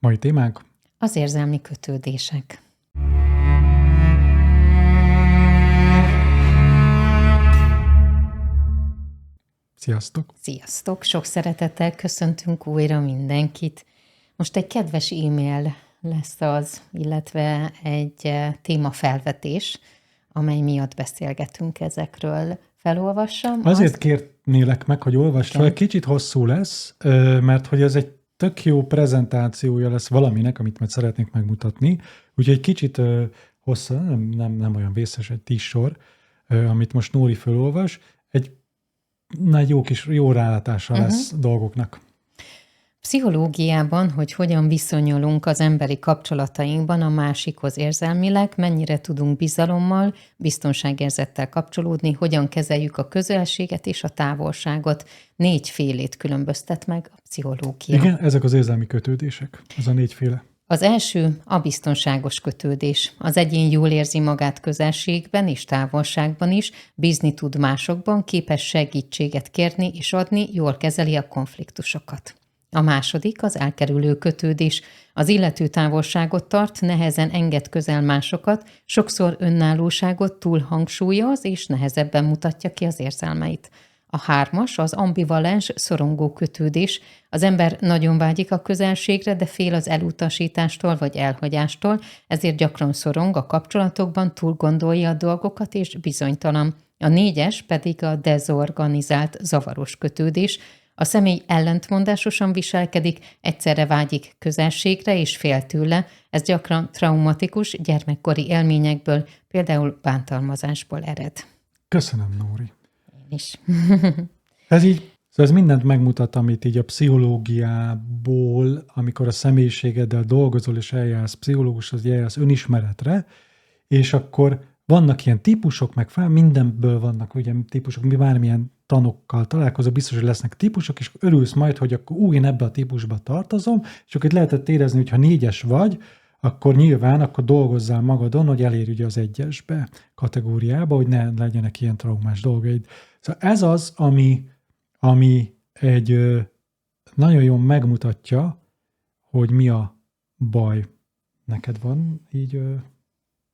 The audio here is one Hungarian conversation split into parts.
Mai témánk? Az érzelmi kötődések. Sziasztok! Sziasztok! Sok szeretettel köszöntünk újra mindenkit. Most egy kedves e-mail lesz az, illetve egy témafelvetés, amely miatt beszélgetünk ezekről. Felolvassam? Azért kérnélek meg, hogy olvasd fel, kicsit hosszú lesz, mert hogy ez egy tök jó prezentációja lesz valaminek, amit majd szeretnék megmutatni. Úgyhogy kicsit hosszú, nem olyan vészes, egy 10 sor, amit most Nóri felolvas. Egy jó rálátása lesz dolgoknak. Pszichológiában, hogy hogyan viszonyulunk az emberi kapcsolatainkban a másikhoz érzelmileg, mennyire tudunk bizalommal, biztonságérzettel kapcsolódni, hogyan kezeljük a közelséget és a távolságot. 4 félét különböztet meg a pszichológia. Igen, ezek az érzelmi kötődések, ez a 4 féle. Az első a biztonságos kötődés. Az egyén jól érzi magát közelségben és távolságban is, bízni tud másokban, képes segítséget kérni és adni, jól kezeli a konfliktusokat. A második az elkerülő kötődés. Az illető távolságot tart, nehezen enged közel másokat, sokszor önállóságot túlhangsúlyoz és nehezebben mutatja ki az érzelmeit. A 3. az ambivalens, szorongó kötődés. Az ember nagyon vágyik a közelségre, de fél az elutasítástól vagy elhagyástól, ezért gyakran szorong a kapcsolatokban, túl gondolja a dolgokat és bizonytalan. A 4. pedig a dezorganizált, zavaros kötődés. A személy ellentmondásosan viselkedik, egyszerre vágyik közelségre és fél tőle, ez gyakran traumatikus gyermekkori élményekből, például bántalmazásból ered. Köszönöm, Nóri. Én is. Ez mindent megmutat, amit így a pszichológiából, amikor a személyiségeddel dolgozol és eljársz pszichológushoz, eljársz önismeretre, és akkor vannak ilyen típusok, meg mindenből vannak ugye típusok, mi bármilyen tanokkal találkozol, biztos, hogy lesznek típusok, és örülsz majd, hogy akkor én ebbe a típusba tartozom, és akkor itt lehetett érezni, hogy ha 4-es vagy, akkor nyilván akkor dolgozzál magadon, hogy elérj ugye az 1-esbe kategóriába, hogy ne legyenek ilyen traumás dolgaid. Szóval ez az, ami egy nagyon jól megmutatja, hogy mi a baj. Neked van így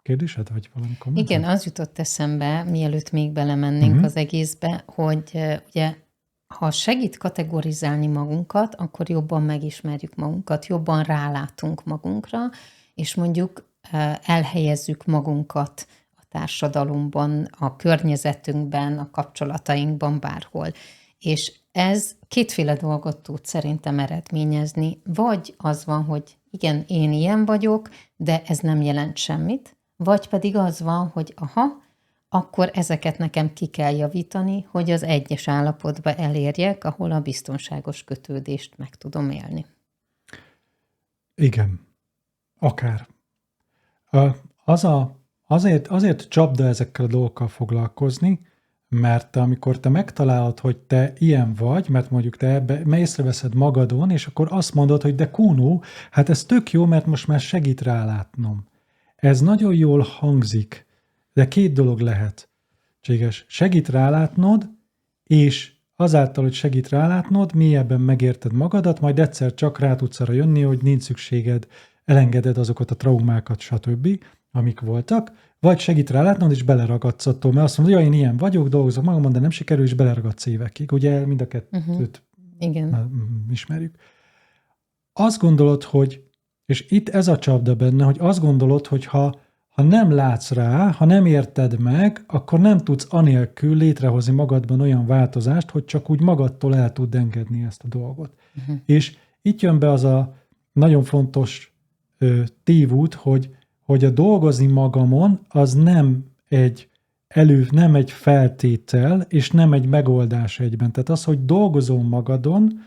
kérdésed, vagy valami kommented? Igen, az jutott eszembe, mielőtt még belemennénk az egészbe, hogy ugye, ha segít kategorizálni magunkat, akkor jobban megismerjük magunkat, jobban rálátunk magunkra, és mondjuk elhelyezzük magunkat a társadalomban, a környezetünkben, a kapcsolatainkban, bárhol. És ez 2 dolgot tud szerintem eredményezni. Vagy az van, hogy igen, én ilyen vagyok, de ez nem jelent semmit, vagy pedig az van, hogy akkor ezeket nekem ki kell javítani, hogy az 1-es állapotba elérjek, ahol a biztonságos kötődést meg tudom élni. Igen. Akár. Azért csapda ezekkel a dolgokkal foglalkozni, mert amikor te megtalálod, hogy te ilyen vagy, mert mondjuk te észreveszed magadon, és akkor azt mondod, hogy de Kuno, hát ez tök jó, mert most már segít rálátnom. Ez nagyon jól hangzik, de 2 dolog lehetséges. Segít rálátnod, és azáltal, hogy segít rálátnod, mélyebben megérted magadat, majd egyszer csak rá tudsz arra jönni, hogy nincs szükséged, elengeded azokat a traumákat, stb., amik voltak, vagy segít rálátnod, és beleragadsz attól, mert azt mondod, hogy én ilyen vagyok, dolgozok magamon, de nem sikerül, és beleragadsz évekig. Ugye mind a 2 Igen. ismerjük. Azt gondolod, hogy, és itt ez a csapda benne, hogy azt gondolod, hogy ha nem látsz rá, ha nem érted meg, akkor nem tudsz anélkül létrehozni magadban olyan változást, hogy csak úgy magadtól el tud engedni ezt a dolgot. És itt jön be az a nagyon fontos tévút, hogy a dolgozni magamon az nem egy feltétel, és nem egy megoldás egyben. Tehát az, hogy dolgozol magadon,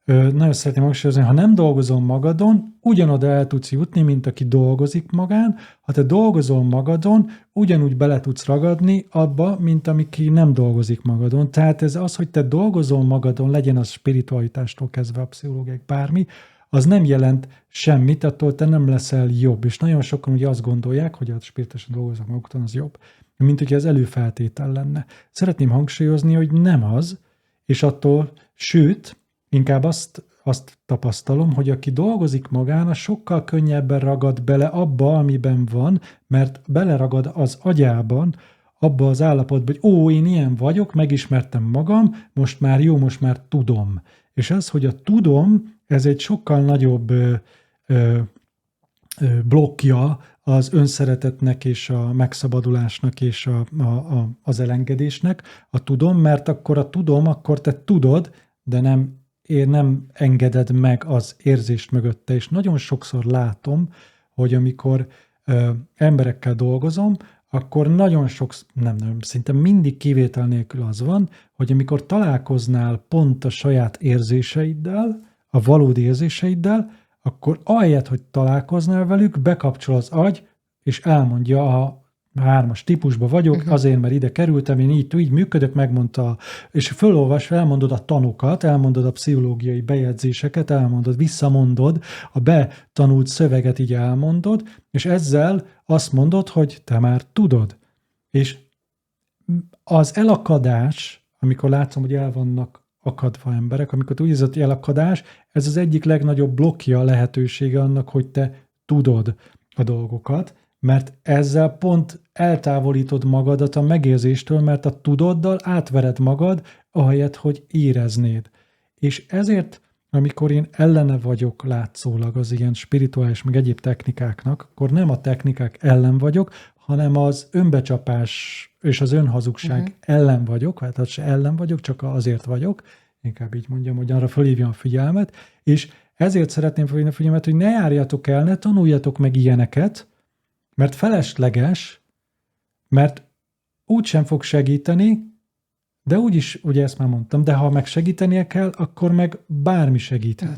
nagyon szeretném hangsúlyozni, ha nem dolgozol magadon, ugyanoda el tudsz jutni, mint aki dolgozik magán. Ha te dolgozol magadon, ugyanúgy bele tudsz ragadni abba, mint aki nem dolgozik magadon. Tehát ez az, hogy te dolgozol magadon, legyen az spiritualitástól kezdve a pszichológiák bármi, az nem jelent semmit, attól te nem leszel jobb. És nagyon sokan ugye azt gondolják, hogy a spirituálisan dolgoznak magukon, az jobb. Mint hogy ez előfeltétel lenne. Szeretném hangsúlyozni, hogy nem az, és attól, sőt, inkább azt tapasztalom, hogy aki dolgozik magán, az sokkal könnyebben ragad bele abba, amiben van, mert beleragad az agyában, abba az állapotba, hogy én ilyen vagyok, megismertem magam, most már jó, most már tudom. És az, hogy a tudom, ez egy sokkal nagyobb blokkja az önszeretetnek és a megszabadulásnak és az elengedésnek, a tudom, mert akkor a tudom, akkor te tudod, de nem engeded meg az érzést mögötte. És nagyon sokszor látom, hogy amikor emberekkel dolgozom, akkor nagyon szinte mindig kivétel nélkül az van, hogy amikor találkoznál pont a saját érzéseiddel, a valódi érzéseiddel, akkor ahelyett, hogy találkoznál velük, bekapcsol az agy, és elmondja, a 3-as típusba vagyok, azért, mert ide kerültem, én így működök, megmondta, és fölolvasva elmondod a tanokat, elmondod a pszichológiai bejegyzéseket, elmondod, visszamondod, a betanult szöveget így elmondod, és ezzel azt mondod, hogy te már tudod. És az elakadás, amikor látszom, hogy el vannak akadva emberek, amikor úgy érzed, hogy elakadás, ez az egyik legnagyobb blokkja, lehetősége annak, hogy te tudod a dolgokat, mert ezzel pont eltávolítod magadat a megérzéstől, mert a tudoddal átvered magad, ahelyett, hogy éreznéd. És ezért, amikor én ellene vagyok látszólag az ilyen spirituális, meg egyéb technikáknak, akkor nem a technikák ellen vagyok, hanem az önbecsapás és az önhazugság ellen vagyok, hát se ellen vagyok, csak azért vagyok, inkább így mondjam, hogy arra fölhívjam a figyelmet, és ezért szeretném felhívni a figyelmet, hogy ne járjatok el, ne tanuljatok meg ilyeneket, mert felesleges, mert úgysem fog segíteni, de úgyis, ugye ezt már mondtam, de ha meg segítenie kell, akkor meg bármi segíthet.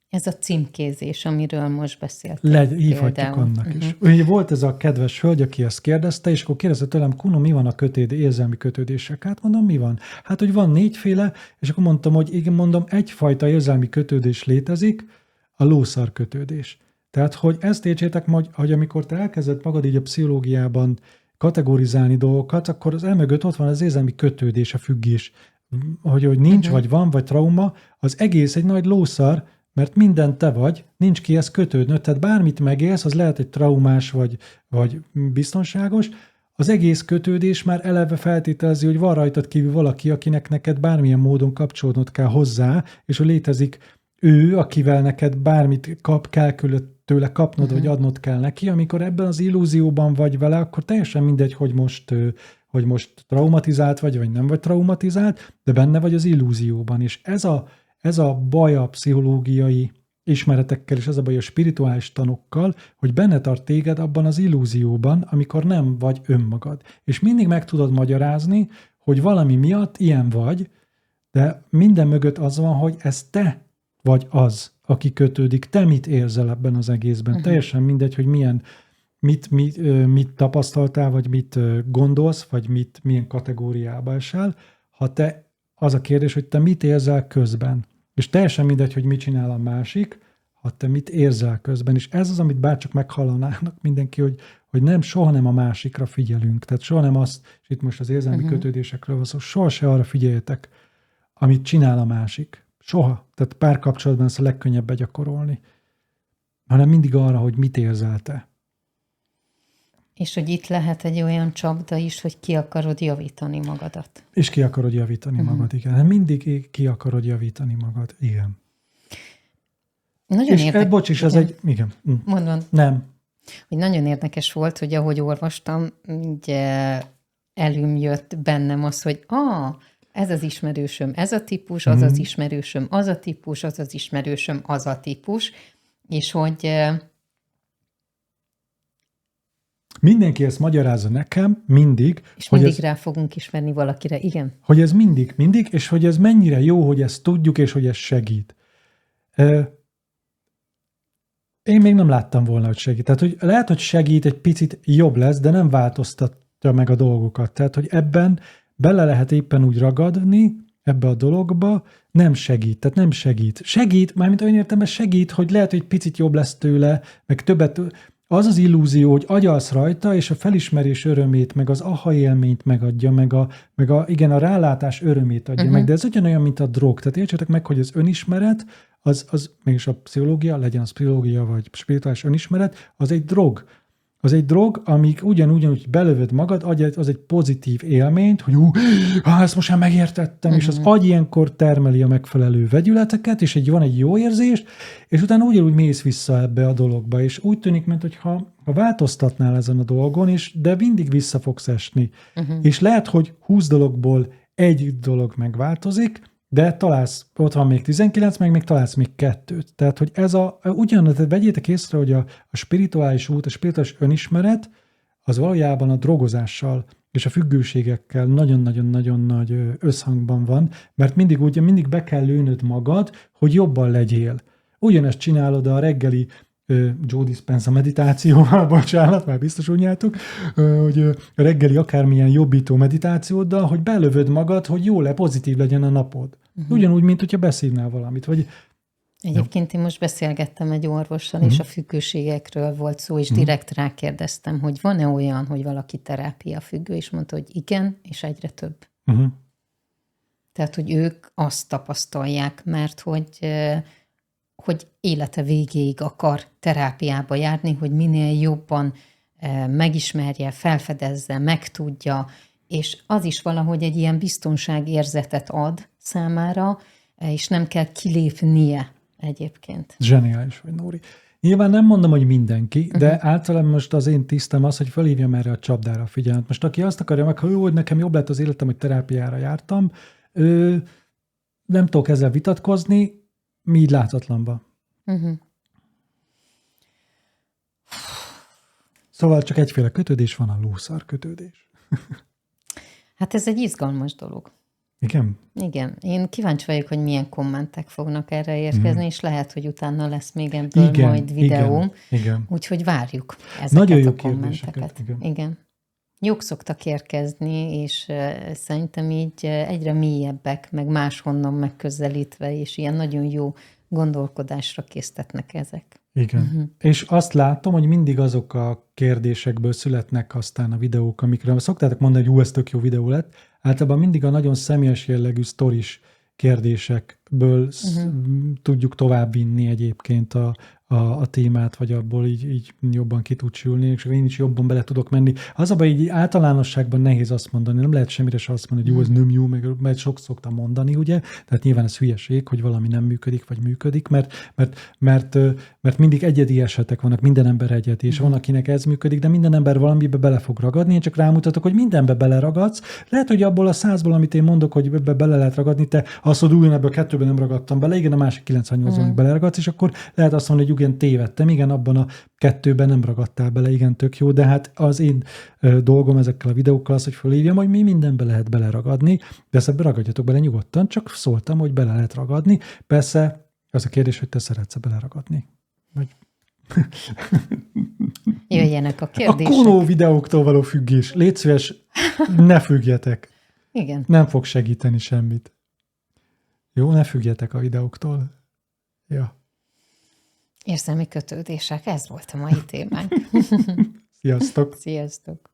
Ez a címkézés, amiről most beszéltél. Hívhatjuk annak is. Ugye volt ez a kedves hölgy, aki ezt kérdezte, és akkor kérdezte tőlem, Kuno, mi van a érzelmi kötődések? Hát mondom, mi van? Hát, hogy van 4 féle, és akkor mondtam, hogy igen, mondom, egyfajta érzelmi kötődés létezik, a lószar kötődés. Tehát, hogy ezt értsétek, hogy amikor te elkezded magad így a pszichológiában kategorizálni dolgokat, akkor az emögött ott van az érzelmi kötődés, a függés. Hogy nincs, vagy van, vagy trauma, az egész egy nagy lószar, mert minden te vagy, nincs kihez kötődnöd, tehát bármit megélsz, az lehet egy traumás vagy biztonságos, az egész kötődés már eleve feltételezi, hogy van rajtad kívül valaki, akinek neked bármilyen módon kapcsolódnod kell hozzá, és hogy létezik ő, akivel neked bármit kell tőle kapnod, vagy adnod kell neki. Amikor ebben az illúzióban vagy vele, akkor teljesen mindegy, hogy most traumatizált vagy nem vagy traumatizált, de benne vagy az illúzióban. És ez a baj a pszichológiai ismeretekkel, és ez a baj a spirituális tanokkal, hogy benne tart téged abban az illúzióban, amikor nem vagy önmagad. És mindig meg tudod magyarázni, hogy valami miatt ilyen vagy, de minden mögött az van, hogy ez te vagy az, aki kötődik. Te mit érzel ebben az egészben? Teljesen mindegy, hogy mit tapasztaltál, vagy mit gondolsz, vagy milyen kategóriába esel. Az a kérdés, hogy te mit érzel közben. És teljesen mindegy, hogy mit csinál a másik, ha te mit érzel közben. És ez az, amit bárcsak meghallanának mindenki, hogy soha nem a másikra figyelünk. Tehát soha nem azt, és itt most az érzelmi kötődésekről van szó, soha se arra figyeljetek, amit csinál a másik. Soha. Tehát párkapcsolatban ezt a legkönnyebb begyakorolni. Hanem mindig arra, hogy mit érzel te. És hogy itt lehet egy olyan csapda is, hogy ki akarod javítani magadat. És ki akarod javítani magad, igen. Mindig ki akarod javítani magad, igen. Nagyon érdekes. Bocs, is az egy... Igen. Mondom. Nem. Hogy nagyon érdekes volt, hogy ahogy olvastam, ugye elümjött bennem az, hogy ez az ismerősöm, ez a típus, az az ismerősöm, az a típus, az az ismerősöm, az a típus, és hogy... Mindenki ezt magyarázza nekem, mindig. És mindig rá fogunk ismerni valakire, igen. Hogy ez mindig, és hogy ez mennyire jó, hogy ezt tudjuk, és hogy ez segít. Én még nem láttam volna, hogy segít. Tehát, hogy lehet, hogy segít, egy picit jobb lesz, de nem változtatja meg a dolgokat. Tehát, hogy ebben bele lehet éppen úgy ragadni, ebbe a dologba, nem segít. Tehát nem segít. Segít, mármint olyan értelemben segít, hogy lehet, hogy egy picit jobb lesz tőle, meg többet az az illúzió, hogy agyalsz rajta, és a felismerés örömét, meg az aha élményt megadja, igen, a rálátás örömét adja meg, de ez ugyanolyan, mint a drog. Tehát értsétek meg, hogy az önismeret, az mégis a pszichológia, legyen az pszichológia vagy spirituális önismeret, az egy drog. Az egy drog, amíg ugyanúgy belövöd magad, az egy pozitív élményt, hogy ezt most már megértettem, és az agy ilyenkor termeli a megfelelő vegyületeket, és van egy jó érzés, és utána ugyanúgy mész vissza ebbe a dologba, és úgy tűnik, mintha változtatnál ezen a dolgon, de mindig vissza fogsz esni. És lehet, hogy 20 dologból egy dolog megváltozik, de találsz, ott van még 19, meg még találsz még 2. Tehát, hogy ez vegyétek észre, hogy a spirituális út, a spirituális önismeret, az valójában a drogozással és a függőségekkel nagyon-nagyon-nagyon nagy összhangban van, mert mindig be kell lőnöd magad, hogy jobban legyél. Ugyanezt csinálod a reggeli Joe Dispenza meditációval, bocsánat, már biztos unjátok, hogy a reggeli akármilyen jobbító meditációddal, hogy belövöd magad, hogy jó pozitív legyen a napod. Ugyanúgy, mint hogyha beszívnál valamit. Egyébként én most beszélgettem egy orvossal, és a függőségekről volt szó, és direkt rákérdeztem, hogy van-e olyan, hogy valaki terápia függő, és mondta, hogy igen, és egyre több. Tehát, hogy ők azt tapasztalják, mert hogy élete végéig akar terápiába járni, hogy minél jobban megismerje, felfedezze, megtudja, és az is valahogy egy ilyen biztonságérzetet ad számára, és nem kell kilépnie egyébként. Zseniális vagy, Nóri. Nyilván nem mondom, hogy mindenki, de általában most az én tisztem az, hogy felhívjam erre a csapdára a figyelmet. Most aki azt akarja meg, hogy nekem jobb lett az életem, hogy terápiára jártam, nem tudok ezzel vitatkozni, mi így láthatatlanba. Szóval csak egyféle kötődés van, a lószar kötődés. Hát ez egy izgalmas dolog. Igen? Igen. Én kíváncsi vagyok, hogy milyen kommentek fognak erre érkezni, és lehet, hogy utána lesz még ebből majd videóm. Igen. Úgyhogy várjuk ezeket nagyon jó a kommenteket. Igen. Jók szoktak érkezni, és szerintem így egyre mélyebbek, meg máshonnan megközelítve, és ilyen nagyon jó gondolkodásra késztetnek ezek. Igen. És azt látom, hogy mindig azok a kérdésekből születnek aztán a videók, amikre szoktátok mondani, hogy ez tök jó videó lett. Általában mindig a nagyon személyes jellegű sztoris kérdésekből tudjuk továbbvinni egyébként a témát, vagy abból így jobban ki tud sülni, és én is jobban bele tudok menni. Az abban így általánosságban nehéz azt mondani, nem lehet semmire se azt mondani, hogy jó, ez nem jó, mert sok szoktam mondani, ugye? Tehát nyilván ez hülyeség, hogy valami nem működik, vagy működik, mert mindig egyedi esetek vannak, minden ember egyedi, és van, akinek ez működik, de minden ember valamibe bele fog ragadni, én csak rámutatok, hogy mindenbe beleragadsz. Lehet, hogy abból a 100-ból, amit én mondok, hogy ebbe bele lehet ragadni, te azt mondod, ebből a 2-ben nem ragadtam bele, igen, a másik 98-ban beleragadsz, és akkor lehet azt mondani, hogy igen, tévedtem, igen, abban a 2-ben nem ragadtál bele, igen, tök jó, de hát az én dolgom ezekkel a videókkal az, hogy fölhívjam, hogy mi mindenbe lehet beleragadni, de ezt ragadjatok bele nyugodtan, csak szóltam, hogy bele lehet ragadni. Persze az a kérdés, hogy te szeretsz beleragadni. Vagy... Jöjjenek a kérdések. A Kuno videóktól való függés. Légy szíves, ne függjetek. Igen. Nem fog segíteni semmit. Jó, ne függjetek a videóktól. Ja. Érzelmi kötődések, ez volt a mai témánk. Sziasztok! Sziasztok!